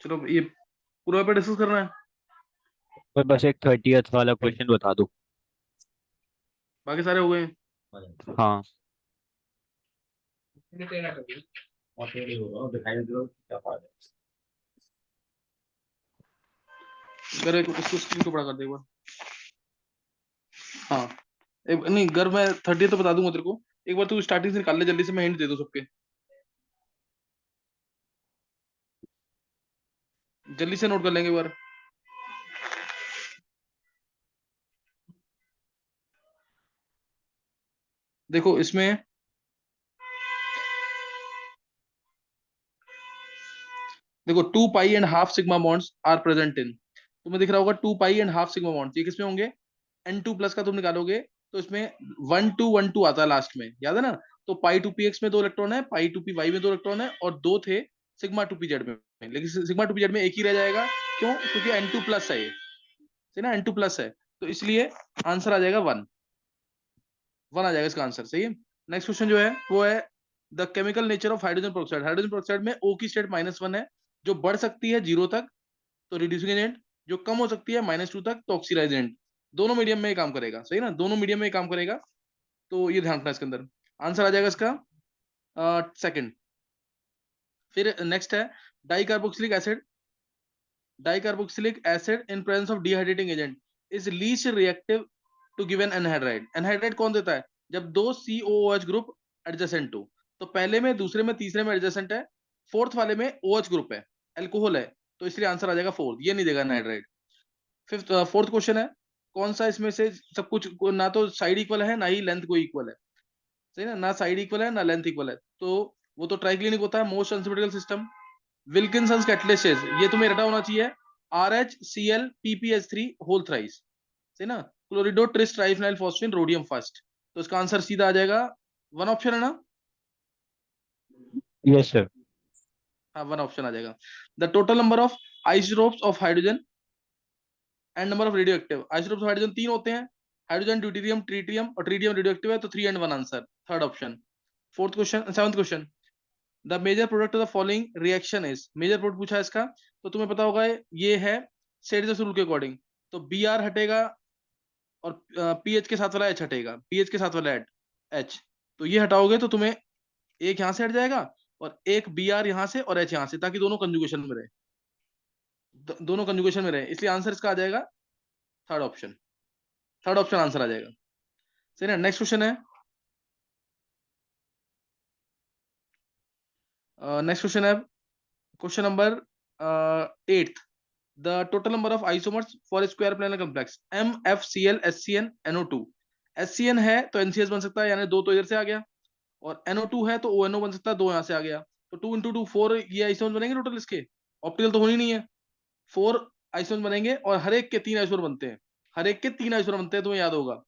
चलो ये पूरा पे डिस्कस करना है। मैं बस एक 30th वाला क्वेश्चन बता दूं। बाकी सारे हो गए। हाँ। अगर एक इसको स्क्रीन को बड़ा कर दे एक बार। हाँ। नहीं घर मैं 30 तो बता दूंगा तेरे को। एक बार तू स्टार्टिंग से निकाल ले जल्दी से, मैं हिंट दे दूं सबके। जल्दी से नोट कर लेंगे एक बार। देखो इसमें, देखो 2 pi and half sigma bonds are present in. तुम्हें दिख रहा होगा 2 pi and half sigma bonds, ये किसमें होंगे? N2 प्लस का तुम निकालोगे तो इसमें 1 2 1 2 आता है लास्ट में, याद है ना? तो पाई 2 पी एक्स में 2 इलेक्ट्रॉन है, पाई 2 पी वाई में 2 इलेक्ट्रॉन है, और दो थे सिग्मा 2 पी जेड में। लेकिन सिग्मा 2 पी जेड में एक ही रह जाएगा। क्यों? क्योंकि N2 प्लस है ये, है ना? N2 प्लस है, तो इसलिए आंसर आ जाएगा 1। 1 आ जाएगा इसका आंसर, सही है। नेक्स्ट क्वेश्चन जो है वो है the chemical nature of hydrogen peroxide. Hydrogen peroxide में O की स्टेट -1 है, जो बढ़ सकती है 0 तक तो रिड्यूसिंग एजेंट, जो कम हो सकती है -2 तक तो ऑक्सीडाइज एजेंट। दोनों मीडियम में ये काम करेगा, सही ना? दोनों मीडियम में ये काम करेगा। तो ये ध्यान रखना इसके अंदर। आंसर आ जाएगा इसका सेकंड। फिर नेक्स्ट है di carboxylic acid. Di carboxylic acid in presence of dehydrating agent is least reactive to give an anhydride. Anhydride कौन देता है? जब दो COOH ग्रुप एडजेसेंट हो। तो पहले में, दूसरे में, तीसरे में एडजेसेंट है, फोर्थ वाले में OH ग्रुप है, एल्कोहल है, तो इसलिए आंसर आ जाएगा फोर्थ, ये नहीं देगा एनहाइड्राइड। फिफ्थ फोर्थ क्वेश्चन है कौन सा इसमें से सब कुछ ना तो साइड इक्वल है ना ही लेंथ कोई इक्वल है, सही ना? ना साइड इक्वल है ना लेंथ इक्वल है, तो वो तो ट्राइक्लिनिक होता है, मोस्ट अनसिमेट्रिकल सिस्टम। विल्किंसंस कैटलिस्ट, ये तुम्हें रटा होना चाहिए। RHCl PPH3 होल थ्राइस, सही ना? Chlorido tris triphenyl phosphine rhodium first. तो इसका आंसर सीधा आ जाएगा, वन ऑप्शन है ना? Yes sir. हाँ, वन ऑप्शन आ जाएगा। The total number of isotopes of hydrogen and number of radioactive. Isotopes hydrogen 3 होते हैं, हाइड्रोजन ड्यूटेरियम ट्रीटियम, और ट्रीटियम रेडियो एक्टिव है, तो 3 and 1 answer, third option. Fourth question, seventh question, the major product of the following reaction is. Major product पूछा है इसका, तो तुम्हें पता होगा ये है सेड्स रूल के अकॉर्डिंग। तो Br हटेगा और पीएच के साथ वाला H हटेगा, पीएच के साथ वाला H। तो ये हटाओगे तो तुम्हें एक यहां से हट जाएगा, और एक Br यहां से और H यहां से, ताकि दोनों कंजुगेशन में रहे, दोनों कंजुगेशन में रहे, इसलिए आंसर इसका आ जाएगा third option. Third option answer आ जाएगा, सही ना? नेक्स्ट क्वेश्चन है, नेक्स्ट क्वेश्चन है question number 8। The total number of isomers for square planar complex MfCl SCN NO2। SCN है तो NCS बन सकता है, यानी दो तो इधर से आ गया, और NO2 है तो ONO बन सकता है, दो यहाँ से आ गया। तो 2 × 2 4 ये आइसोमर बनेंगे टोटल इसके। ऑप्टिकल तो होनी नहीं है। 4 आइसोमर बनेंगे, और हर एक के 3 आइसोमर बनते हैं। हर एक के 3 आइसोमर बनते हैं, तुम्हें याद होगा,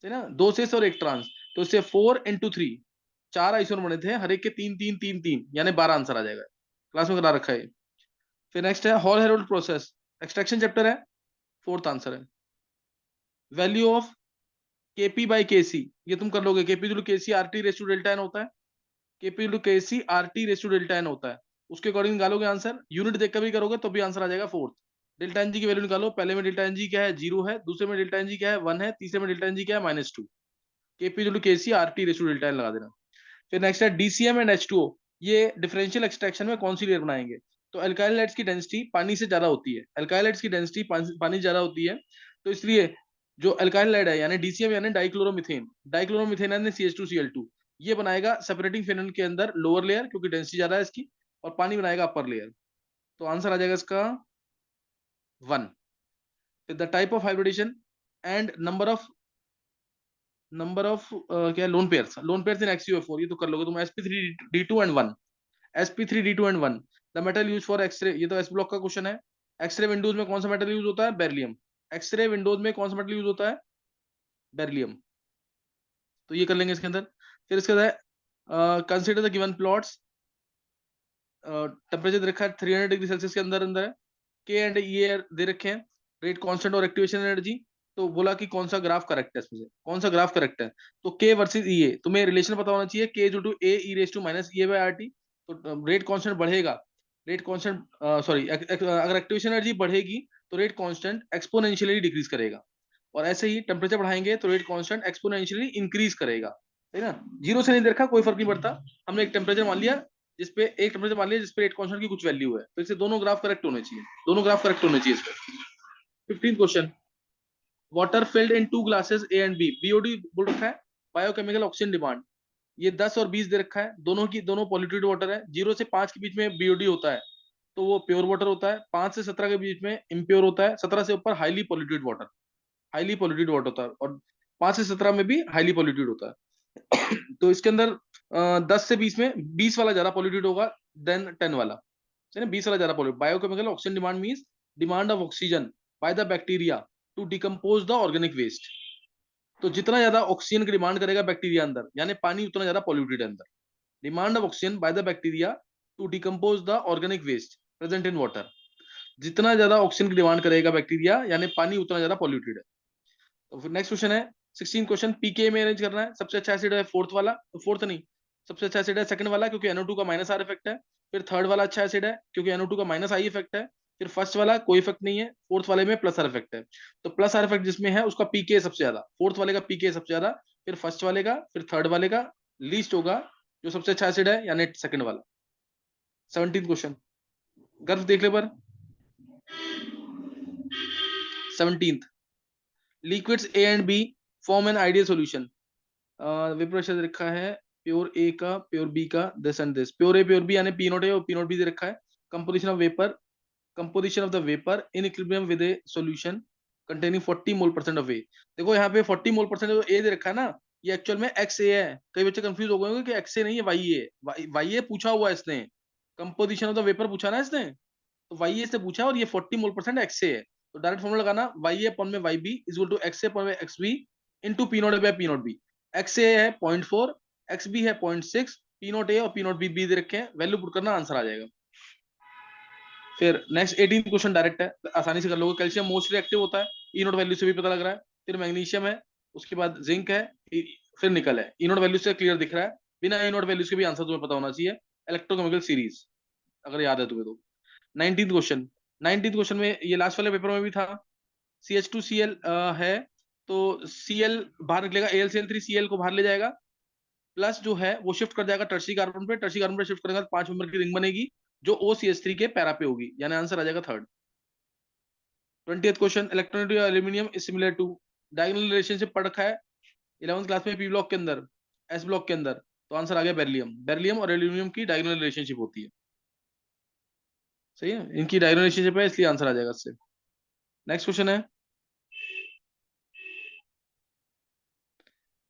है ना? दो सेस और एक ट्रांस, तो इससे 4 × 3, 4 आइसोमर बने थे, हर एक के 3 3 3 3, यानी 12 आंसर आ जाएगा। क्लास में करा रखा है। फिर नेक्स्ट है hall Harold process, extraction chapter है, फोर्थ आंसर है। वैल्यू ऑफ Kp/Kc, ये तुम कर लोगे। Kp/Kc RT/डेल्टा एन होता है, Kp/Kc RT/डेल्टा एन होता है, उसके अकॉर्डिंग निकालोगे आंसर। यूनिट देखकर भी करोगे तो भी आंसर आ जाएगा फोर्थ। डेल्टा एन जी की वैल्यू निकालो, पहले में डेल्टा एन जी क्या है, 0 है, दूसरे में डेल्टा एन जी क्या है, 1 है, तीसरे में डेल्टा एन जी क्या है, -2। Kp/Kc RT/डेल्टा एन लगा देना। फिर नेक्स्ट है DCM एंड H2O, ये डिफरेंशियल एक्सट्रैक्शन में कौन सी लेयर बनाएंगे? तो अल्काइल लाइट्स की डेंसिटी पानी से ज्यादा होती है, अल्काइल लाइट्स की डेंसिटी पानी से ज्यादा होती है, तो इसलिए जो अल्काइल लाइट है यानी DCM यानी डाइक्लोरोमीथेन, डाइक्लोरोमीथेन यानी CH2Cl2, ये बनाएगा सेपरेटिंग फिनन के अंदर लोअर लेयर, क्योंकि डेंसिटी ज्यादा है इसकी, और पानी बनाएगा अपर लेयर। तो आंसर आ जाएगा इसका 1। फिर the type of hybridization and number of क्या, lone pairs, lone pairs in XuF4, ये तो कर लोगे तुम। sp3d2 and 1, sp3d2 and 1। The metal use for X ray, ये तो एस ब्लॉक का क्वेश्चन है। एक्सरे विंडोज में कौन सा मेटल यूज होता है? बेरिलियम। एक्सरे विंडोज में कौन सा मेटल यूज होता है? बेरिलियम। तो ये कर लेंगे इसके अंदर। फिर इसके बाद consider the given plots. Temperature दे रखा है 300 डिग्री सेल्सियस के अंदर अंदर है, के एंड ये दे रखे हैं, रेट कांस्टेंट और एक्टिवेशन एनर्जी। तो बोला कि कौन सा ग्राफ करेक्ट है, इसमें से कौन सा ग्राफ करेक्ट है? तो के वर्सेस ई तुम्हें रिलेशन पता होना चाहिए, K two A E raise to minus E by R T. तो रेट कांस्टेंट बढ़ेगा रेट कांस्टेंट, सॉरी, अगर एक्टिवेशन एनर्जी बढ़ेगी तो रेट कांस्टेंट एक्सपोनेंशियली डिक्रीज करेगा, और ऐसे ही टेम्परेचर बढ़ाएंगे तो रेट कांस्टेंट एक्सपोनेंशियली इंक्रीज करेगा, है ना। जीरो से नहीं देखा कोई फर्क नहीं पड़ता, हमने एक टेम्परेचर मान लिया जिसपे, एक टेम्परेचर मान लिया जिसपे रेट कांस्टेंट की कुछ वैल्यू है, तो इससे दोनों ग्राफ करेक्ट होने चाहिए, दोनों ग्राफ करेक्ट होने चाहिए इसमें। 15th question, water filled in two glasses A and B, BOD बोल रखा है, बायोकेमिकल ऑक्सीजन डिमांड, ये 10 और 20 दे रखा है, दोनों की दोनों पॉल्यूटेड वाटर है, 0 से 5 के बीच में बीओडी होता है तो वो प्योर वाटर होता है, 5 से 17 के बीच में इम्प्योर होता है, 17 से ऊपर highly polluted water, highly polluted water होता है, और 5 से 17 में भी हाईली पॉल्यूटेड होता है। तो इसके अंदर 10 से 20 में 20 वाला ज्यादा पॉल्यूटेड होगा देन 10 वाला, है ना, 20 वाला ज्यादा polluted. Biochemical oxygen demand means demand of oxygen by the bacteria to decompose the organic waste, तो जितना ज्यादा ऑक्सीजन की डिमांड करेगा बैक्टीरिया अंदर, यानी पानी उतना ज्यादा पॉल्यूटेड है अंदर। Demand of oxygen by the bacteria to decompose the organic waste present in water, जितना ज्यादा ऑक्सीजन की डिमांड करेगा बैक्टीरिया यानी पानी उतना ज्यादा पॉल्यूटेड है। तो फिर नेक्स्ट क्वेश्चन है 16 क्वेश्चन, पीके में अरेंज करना है, सबसे अच्छा एसिड है फोर्थ वाला, फोर्थ नहीं, सबसे अच्छा एसिड है सेकंड वाला क्योंकि NO2 का माइनस आर इफेक्ट है, फिर थर्ड वाला अच्छा एसिड है क्योंकि NO2 का माइनस आई इफेक्ट है, फिर फर्स्ट वाला कोई इफेक्ट नहीं है, फोर्थ वाले में प्लस आर इफेक्ट है, तो प्लस आर इफेक्ट जिसमें है उसका पीके सबसे ज्यादा, फोर्थ वाले का पीके सबसे ज्यादा, फिर फर्स्ट वाले का, फिर थर्ड वाले का लीस्ट होगा, जो सबसे अच्छा एसिड है यानी सेकंड वाला। 17 क्वेश्चन, गर्व देख ले पर 17th, liquids A and B form an ideal solution, vapour pressure दे रखा है, प्योर ए का, प्योर बी का, this and this, pure A pure B यानी पी नॉट ए और पी नॉट बी दे रखा है, composition of vapour, composition of the vapour in equilibrium with a solution containing 40 mole percent of A. देखो यहाँ पे 40 mole percent जो ए दे रखा है ना, ये एक्चुअल में एक्स ए है, कई बच्चे कंफ्यूज हो गए होंगे कि एक्स ए नहीं है वाई ए, वाई ए पूछा हुआ है इसने, कंपोजिशन ऑफ द वेपर पूछा ना इसने, तो वाई ए से पूछा और ये 40 मोल परसेंट एक्स ए है, तो डायरेक्ट फॉर्मूला लगाना वाई ए अपॉन में Y B is equal to X A upon में X B into P naught A by P naught B. X A है 0.4, एक्स बी है 0.6, P naught A और P naught B B दे रखे हैं, value put करना answer आ जाएगा। फिर नेक्स्ट 18 क्वेश्चन डायरेक्ट है, आसानी से कर लोगे, कैल्शियम मोस्ट रिएक्टिव होता है, ई नोट वैल्यू से भी पता लग रहा है, फिर मैग्नीशियम है, उसके बाद जिंक है, फिर निकल है, ई नोट वैल्यू से क्लियर दिख रहा है, बिना ई नोट वैल्यूज के भी आंसर तुम्हें पता होना चाहिए, इलेक्ट्रोकेमिकल सीरीज अगर याद है तुम्हें तो। 19th क्वेश्चन, 19th क्वेश्चन में ये लास्ट वाले पेपर में भी था, CH2Cl है, तो Cl बाहर निकलेगा, AlCl3Cl को बाहर ले जाएगा, प्लस जो है वो शिफ्ट कर जाएगा टर्शी कार्बन पे, टर्शी कार्बन पे शिफ्ट करेगा तो 5 नंबर की रिंग बनेगी जो OCH3 के पैरा पे होगी, यानी आंसर आ जाएगा third. 20th question, electronic aluminium is similar to, diagonal relationship पढ़ रखा है 11th क्लास में, पी ब्लॉक के अंदर, एस ब्लॉक के अंदर, तो आंसर आ गया बेरिलियम, बेरिलियम और एल्यूमिनियम की डायगोनल रिलेशनशिप होती है, सही है, इनकी डायगोनल रिलेशनशिप है इसलिए आंसर आ जाएगा इससे। नेक्स्ट क्वेश्चन है,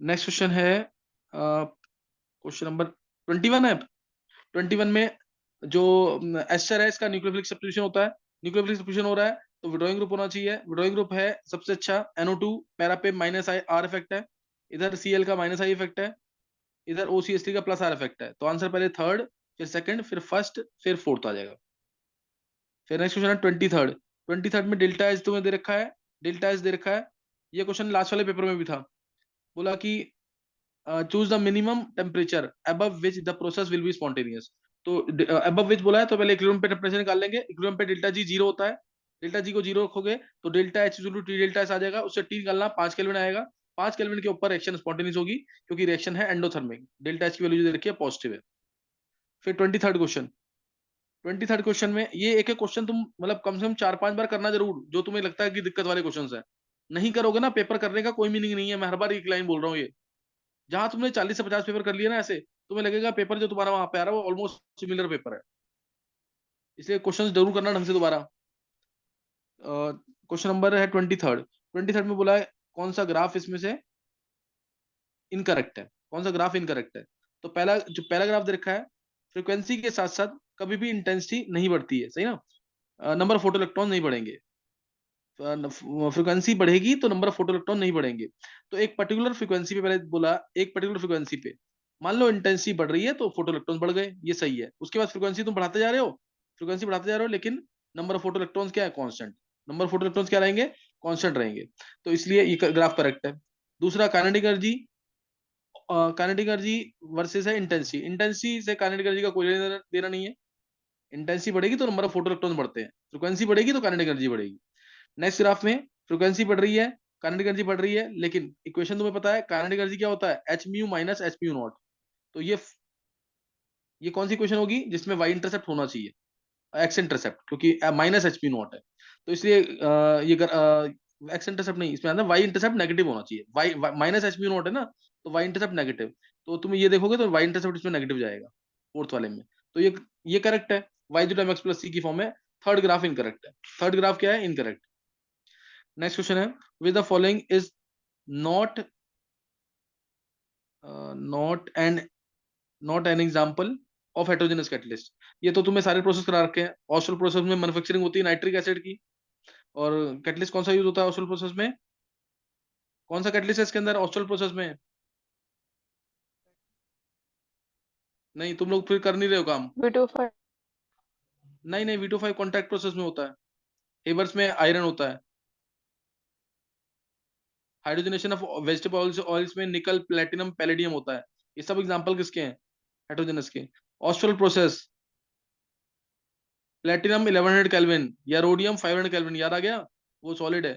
नेक्स्ट क्वेश्चन है क्वेश्चन नंबर 21 है, 21 में जो एस्टर है इसका न्यूक्लियोफिलिक सब्स्टिट्यूशन होता है, न्यूक्लियोफिलिक सब्स्टिट्यूशन हो रहा है तो विड्रॉइंग ग्रुप होना चाहिए, विड्रॉइंग ग्रुप है सबसे अच्छा NO2, पैरा पे माइनस आई आर इफेक्ट है, इधर Cl का माइनस आई इफेक्ट है, इधर OCH3 का प्लस आर इफेक्ट है, तो आंसर पहले थर्ड, फिर सेकंड, फिर फर्स्ट, फिर फोर्थ आ जाएगा। फिर नेक्स्ट क्वेश्चन है 23rd, 23rd में डेल्टा एच तुम्हें दे रखा है, डेल्टा एच दे रखा है, ये क्वेश्चन लास्ट वाले पेपर में भी था, बोला कि choose the minimum temperature above which the process will be spontaneous, तो अबव विच बोला है तो पहले इक्विलिब्रियम पे टेम्परेचर निकाल लेंगे, इक्विलिब्रियम पे डेल्टा जी जीरो होता है, डेल्टा जी को जीरो रखोगे तो delta H equal to T delta S आ जाएगा, उससे टी निकालना 5 केल्विन आएगा, 5 केल्विन के ऊपर रिएक्शन स्पॉन्टेनियस होगी क्योंकि रिएक्शन है एंडोथर्मिक, डेल्टा एच की वैल्यू जो दे रखी है पॉजिटिव है। फिर 23rd क्वेश्चन, 23rd क्वेश्चन में ये एक एक क्वेश्चन तुम मतलब कम से कम 4-5 बार करना जरूर, जो तुम्हें लगता है कि दिक्कत वाले क्वेश्चन है, नहीं करोगे ना पेपर करने का कोई मीनिंग नहीं है, मैं हर बार एक लाइन बोल रहा हूँ ये, जहां तुमने 40 से 50 पेपर कर लिए ना ऐसे, तुम्हें लगेगा पेपर जो तुम्हारा वहां पे आ रहा है वो ऑलमोस्ट सिमिलर पेपर है, इसलिए क्वेश्चन जरूर करना ढंग से दोबारा। क्वेश्चन नंबर है 23rd, 23rd में बोला है कौन सा ग्राफ इसमें से इनकरेक्ट है, कौन सा ग्राफ इनकरेक्ट है, तो पहला जो पहला ग्राफ दे रखा है, फ्रीक्वेंसी के साथ साथ कभी भी इंटेंसिटी नहीं बढ़ती है, सही ना, नंबर ऑफ फोटो इलेक्ट्रॉन नहीं बढ़ेंगे, फ्रीक्वेंसी बढ़ेगी तो नंबर ऑफ फोटो इलेक्ट्रॉन नहीं बढ़ेंगे, तो एक पर्टिकुलर फ्रीक्वेंसी पे, पहले बोला एक पर्टिकुलर फ्रीक्वेंसी पे मान लो इंटेंसिटी बढ़ रही है तो फोटो इलेक्ट्रॉन बढ़ गए, ये सही है, उसके बाद फ्रीक्वेंसी तुम बढ़ाते जा रहे हो, फ्रीक्वेंसी बढ़ाते जा रहे हो लेकिन नंबर ऑफ फोटो इलेक्ट्रॉन्स क्या है, constant, number of photo electrons क्या रहेंगे, कांस्टेंट रहेंगे, तो इसलिए ये ग्राफ करेक्ट है। दूसरा kinetic energy, kinetic energy versus है इंटेंसिटी, इंटेंसिटी से काइनेटिक एनर्जी का कोई लेना देना नहीं है, इंटेंसिटी बढ़ेगी तो नंबर ऑफ फोटो इलेक्ट्रॉन बढ़ते हैं, फ्रीक्वेंसी बढ़ेगी तो काइनेटिक एनर्जी बढ़ेगी। नेक्स्ट ग्राफ में फ्रीक्वेंसी बढ़ रही है, काइनेटिक एनर्जी बढ़ रही है, लेकिन इक्वेशन तुम्हें पता है काइनेटिक एनर्जी क्या होता है, H mu minus H mu not. तो ये कौन सी इक्वेशन होगी जिसमें वाई इंटरसेप्ट होना चाहिए, एक्स इंटरसेप्ट, क्योंकि माइनस एच म्यू नॉट है। तो इसलिए ये एक्स इंटरसेप्ट नहीं, इसमें आता है वाई इंटरसेप्ट नेगेटिव होना चाहिए, Y minus H mu naught है ना, तो वाई इंटरसेप्ट नेगेटिव। तो तुम ये देखोगे तो वाई इंटरसेप्ट इसमें नेगेटिव जाएगा फोर्थ वाले में। तो ये करेक्ट है, Y two time X plus C की फॉर्म में। थर्ड ग्राफ इनकरेक्ट है, थर्ड ग्राफ क्या है, इनकरेक्ट। नेक्स्ट क्वेश्चन है, with the following is not not an not an example of heterogeneous catalyst. ये तो तुम्हें सारे प्रोसेस करा रखे हैं, ऑस्टल प्रोसेस में मैन्युफैक्चरिंग होती है नाइट्रिक एसिड की, और कैटलिस्ट कौन सा यूज होता है ऑस्टल प्रोसेस में, कौन सा कैटलिस्ट है इसके अंदर ऑस्टल प्रोसेस में? नहीं, तुम लोग फिर कर नहीं रहे हो काम। V25। नहीं नहीं, V25 कॉन्टैक्ट प्रोसेस में होता है, हेबर्स में आयरन होता है। हाइड्रोजनेशन ऑफ वेजिटेबल ऑयल्स में निकल प्लेटिनम पैलेडियम होता है। ये सब एग्जांपल किसके हैं, हाइड्रोजनस के। ऑस्ट्रल प्रोसेस, प्लेटिनम 1100 केल्विन या रोडियम 500 केल्विन, याद आ गया, वो सॉलिड है,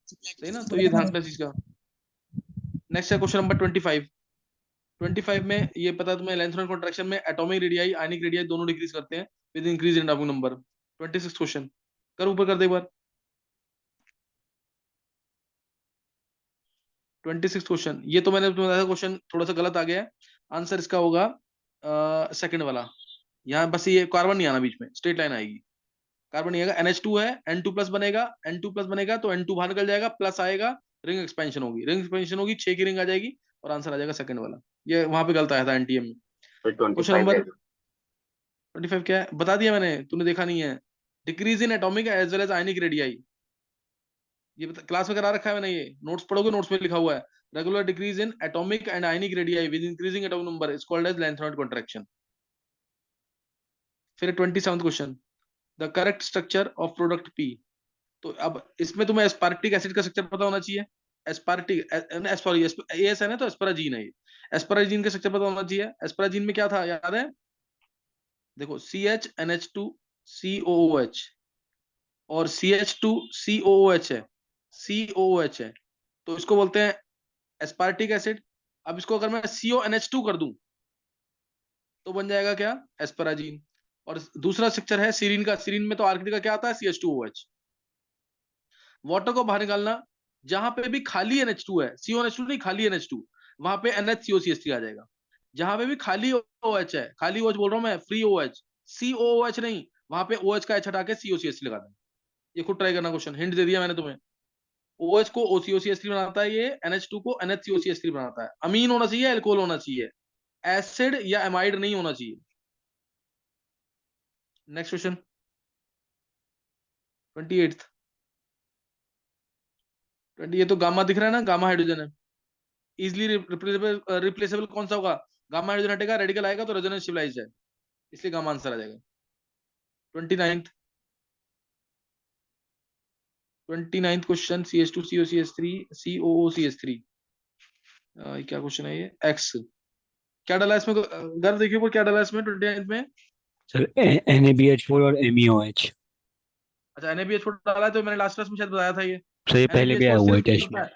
सही ना। तो ये ध्यान रखना चीज का। नेक्स्ट है क्वेश्चन नंबर 25। 25 में ये पता है तुम्हें, लेंथ कॉन्ट्रैक्शन में एटॉमिक रेडियाई आयनिक रेडियाई दोनों डिक्रीज करते हैं with increase in atomic number. 26 question, कर ऊपर कर दे एक बार। 26 क्वेश्चन, ये तो मैंने तुम्हें बताया क्वेश्चन थोड़ा सा गलत आ गया है, आंसर इसका होगा सेकंड वाला। यहाँ बस ये कार्बन नहीं आना बीच में, स्ट्रेट लाइन आएगी, कार्बन नहीं आएगा। NH2 है, N2 प्लस बनेगा, N2 प्लस बनेगा तो N2 बाहर निकल जाएगा, प्लस आएगा, रिंग एक्सपेंशन होगी, रिंग एक्सपेंशन होगी, 6 की रिंग आ जाएगी, और आंसर आ जाएगा सेकंड वाला। ये वहां पे गलत आया था एनटीएम में। क्वेश्चन नंबर 25 क्या है बता दिया मैंने, तूने देखा नहीं है। Decrease in atomic as well as ionic radii, ये क्लास में करा रखा है मैंने, ये नोट्स पढ़ोगे, नोट्स में लिखा हुआ है। Regular decrease in atomic and ionic radii with increasing atomic number is called as lanthanoid contraction. फिर 27 question, the correct structure of product P. तो अब इसमें तुम्हें एस्पार्टिक एसिड का स्ट्रक्चर पता होना चाहिए, एस्पार्टिक सॉरी एस है ना, तो एस्पराजीन है ये, एस्पराजीन का स्ट्रक्चर पता होना चाहिए। एस्पराजीन में क्या था याद है, देखो CH NH2COOH और CH2COOH है, COOH है, तो इसको बोलते हैं एस्पार्टिक एसिड। अब इसको अगर मैं CONH2 कर दूं तो बन जाएगा क्या, एस्पराजीन। और दूसरा स्ट्रक्चर है सीरीन का, सीरीन में तो आर्किड का क्या आता है, CH2OH। वाटर को बाहर निकालना, जहां पे भी खाली NH2 है, CONH2 नहीं, खाली NH2, वहां पे NHCOCH3 आ जाएगा। जहां पे भी खाली OH है, खाली OH बोल रहा हूं मैं, फ्री OH, COOH नहीं, वहां पे OH का H हटा के COCH3 लगा देना। ये खुद ट्राई करना, क्वेश्चन हिंट दे दिया मैंने तुम्हें। OH को OCOCH3 बनाता है, ये NH2 को NHCOCH3 बनाता है। अमीन होना चाहिए, एल्कोहल होना चाहिए, एसिड या एमाइड नहीं होना चाहिए। Next question 28। ये तो गामा दिख रहा है ना, गामा हाइड्रोजन है, इजिली रिप्लेसेबल कौन सा होगा, गामा हाइड्रोजन हटेगा, रेडिकल आएगा तो रेजोनेंस स्टेबलाइज्ड है, इसलिए गामा आंसर आ जाएगा। 29th 29th question, CH2COCH3 COOCH3, क्या क्वेश्चन है ये, एक्स क्या डाला है इसमें, गर्व देखिए ऊपर क्या डाला है इसमें 29th में। सर NaBH4 और MEOH। अच्छा NaBH4 डाला है, तो मैंने लास्ट क्लास में शायद बताया था ये। सर ये पहले भी आया NaBH4 हुआ है सिर्फ टेस्ट करता में। है,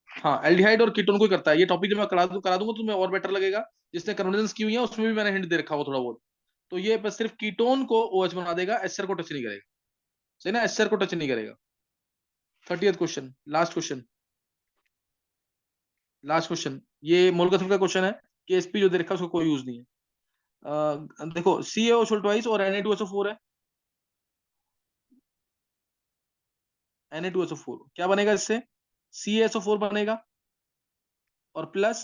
हाँ एल्डिहाइड और कीटोन को ही करता है। ये टॉपिक जब मैं करा दूंगा तो तुम्हें और बेटर लगेगा, जिसने कन्वर्जेंस की हुई है उसमें भी मैंने हिंट दे रखा हुआ थोड़ा बहुत। तो ये बस सिर्फ कीटोन को OH बना देगा, एस्टर को टच नहीं करेगा, सही ना, एस्टर को टच नहीं करेगा। 30th question, last question, last question, ये मोलगथम का क्वेश्चन है, KSP जो दे रखा है उसका कोई यूज नहीं है। देखो CaO ट्वाइस और Na2SO4 है, Na2SO4 क्या बनेगा इससे, CaSO4 बनेगा और प्लस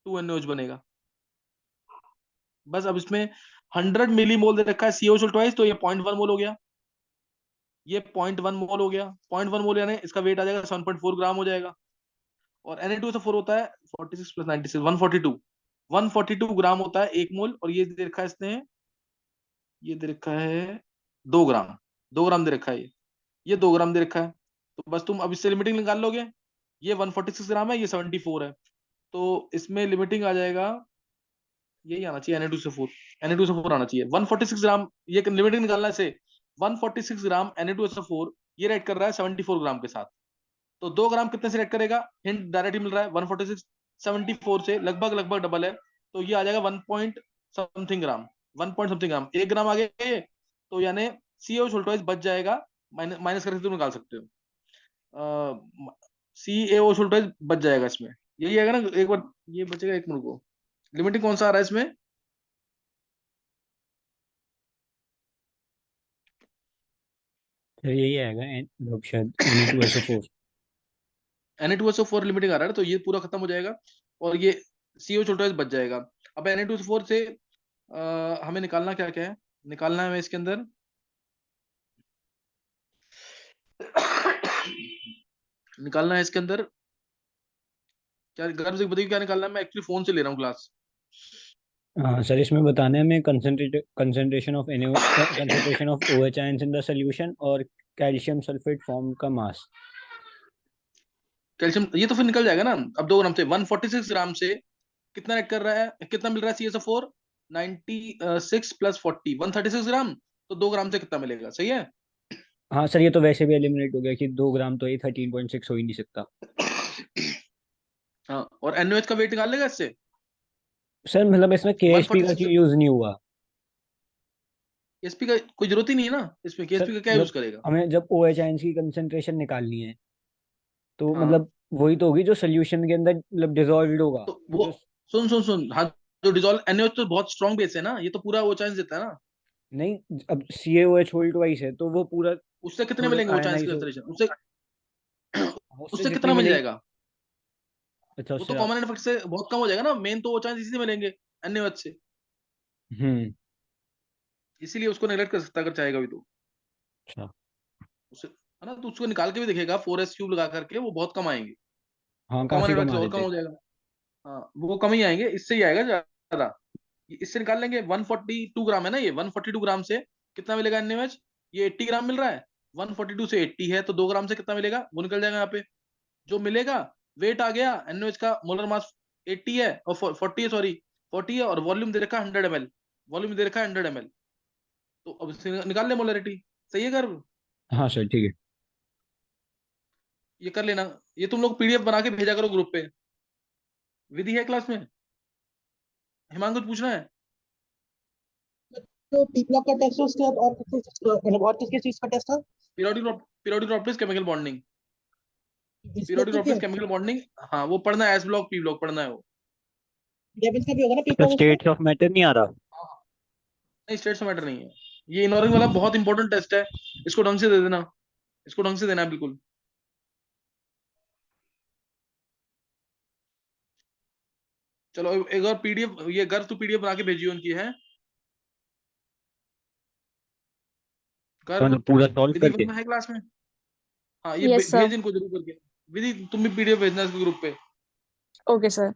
2NaOH बनेगा। बस अब इसमें 100 मिलीमोल दे रखा है CaO ट्वाइस, तो ये 0.1 मोल हो गया, ये 0.1 मोल हो गया, 0.1 मोल यानी इसका वेट आ जाएगा 7.4 ग्राम हो जाएगा। और Na2SO4 होता है 46 प्लस 96 142, 142 ग्राम होता है एक मोल, और ये दे रखा है इसने, ये दे रखा है 2 ग्राम, 2 ग्राम दे रखा है ये 2 ग्राम दे रखा है। तो बस तुम अब इससे लिमिटिंग निकाल लोगे, ये 146 ग्राम है, ये 74 है, तो इसमें लिमिटिंग आ जाएगा यही आना चाहिए Na2SO4, Na2SO4 आना चाहिए 146 ग्राम, ये लिमिटिंग निकालना है से 146 ग्राम Na2SO4 ये रेड कर रहा है 74 ग्राम के साथ। तो 2 ग्राम कितने से रेड करेगा, हिंट डायरेक्टली मिल रहा है 146 74 से लगभग लगभग डबल है, तो ये आ जाएगा 1 पॉइंट समथिंग ग्राम, 1 पॉइंट समथिंग ग्राम, 1 ग्राम आगे, तो यानी सीओ छोल्टोइज बच जाएगा, माइनस करके तुम निकाल सकते हो, सीएओ छोल्टोइज बच जाएगा इसमें, यही आएगा ना एक बार, ये बचेगा, एक मिनट को, लिमिटिंग कौन सा आ रहा है इसमें, सर यही आएगा शायद Na2SO4। Na2SO4 लिमिटिंग आ रहा है, तो ये पूरा खत्म हो जाएगा और ये सीओ छोल्टोइज बच जाएगा। अब Na2SO4 से हमें निकालना क्या क्या है, निकालना है हमें इसके अंदर निकालना है इसके अंदर क्या, गर्भ से बताइए क्या निकालना है, मैं एक्चुअली फोन से ले रहा हूँ क्लास। हाँ सर, इसमें बताना है हमें concentration of OH ions in the solution और कैल्शियम सल्फेट फॉर्म का मास। कैल्शियम ये तो फिर निकल जाएगा ना, अब 2 ग्राम से 146 ग्राम से कितना ऐड कर रहा है, कितना मिल रहा है CSO4, 96 प्लस 40 136 ग्राम, तो 2 ग्राम से कितना मिलेगा, सही है। हाँ सर, ये तो वैसे भी एलिमिनेट हो गया कि 2 ग्राम तो ये 13.6 हो ही नहीं सकता। हाँ, और NOH का वेट निकाल लेगा इससे, सर मतलब इसमें KSP का 146 यूज नहीं हुआ। एसपी का कोई जरूरत ही नहीं है ना इसमें, सर केएसपी का क्या यूज मतलब करेगा। हमें जब OH आयंस की कंसेंट्रेशन निकालनी है तो हाँ, मतलब वही तो होगी जो सोल्यूशन के अंदर मतलब डिजोल्व होगा। तो वो जो सुन सुन सुन, हाँ, जो डिजोल्व NOH तो बहुत स्ट्रॉन्ग बेस है ना, ये तो पूरा वो चांस देता है ना, नहीं, अब CaOH होल्ड ट्वाइस है तो वो पूरा उससे कितने थोड़ा मिलेंगे वो चांस की आयनाइज हो। कंसंट्रेशन उससे, उससे उससे जितनी कितना मिल मिलेगी। जाएगा, अच्छा, वो तो उससे आप। कॉमन इफेक्ट से बहुत कम हो जाएगा ना, मेन तो वो चांस इसी से मिलेंगे, NOH से, हम्म। इसीलिए उसको नेगलेक्ट कर सकता है अगर चाहेगा भी तो, अच्छा। उससे है ना, तो उसको निकाल के भी देखेगा 4s³ लगा करके, वो बहुत कम आएंगे, हाँ, कॉमन काफी कम इफेक्ट से आ और रहे कम थे। हो जाएगा। हाँ, वो कम ही आएंगे, इससे ही आएगा ज्यादा, इससे निकाल लेंगे 142 ग्राम है ना, ये 142 ग्राम से कितना मिलेगा NaOH, ये 80 ग्राम मिल रहा है, 142 से 80 है तो 2 ग्राम से कितना मिलेगा वो निकल जाएगा यहाँ पे, जो मिलेगा वेट आ गया NaOH का मोलर मास 80 है और 40 है, सॉरी 40 है, और वॉल्यूम दे रखा है 100 ml, वॉल्यूम दे रखा है 100 ml, तो अब इससे निकाल ले मोलरिटी, सही है कर, हाँ सर, ठीक है। ये कर लेना, ये तुम लोग PDF बना के भेजा करो ग्रुप पे, विधि है क्लास में, हिमांकु पूछना है, तो पी ब्लॉक का टेस्ट है उसके बाद और मतलब और किस किस चीज का टेस्ट है? पीरियोडिक प्रॉपर्टीज केमिकल बॉन्डिंग, इस ब्लॉक पीरियोडिक का क्या प्रॉपर्टीज है? केमिकल बॉन्डिंग, हाँ वो पढ़ना है, S ब्लॉक P ब्लॉक पढ़ना है वो, डेविल्स का भी होगा ना पी तो ब्लॉक उसमें? स्टेट्स ऑफ मैटर नहीं आ रहा। नहीं स्टेट्स मैटर नहीं है, ये इनऑर्गेनिक वाला बहुत इंपॉर्टेंट टेस्ट है, इसको ढंग से दे देना, इसको ढंग से देना है बिल्कुल। चलो एक और PDF, ये गर्व तू PDF बना के भेजियो उनकी है, तो गर्व मतलब पूरा सॉल्व विधि करके। वर्मा है क्लास में, हाँ ये यस सर। भेज इनको जरूर करके, विधि तुम भी PDF भेजना इस ग्रुप पे। Okay sir.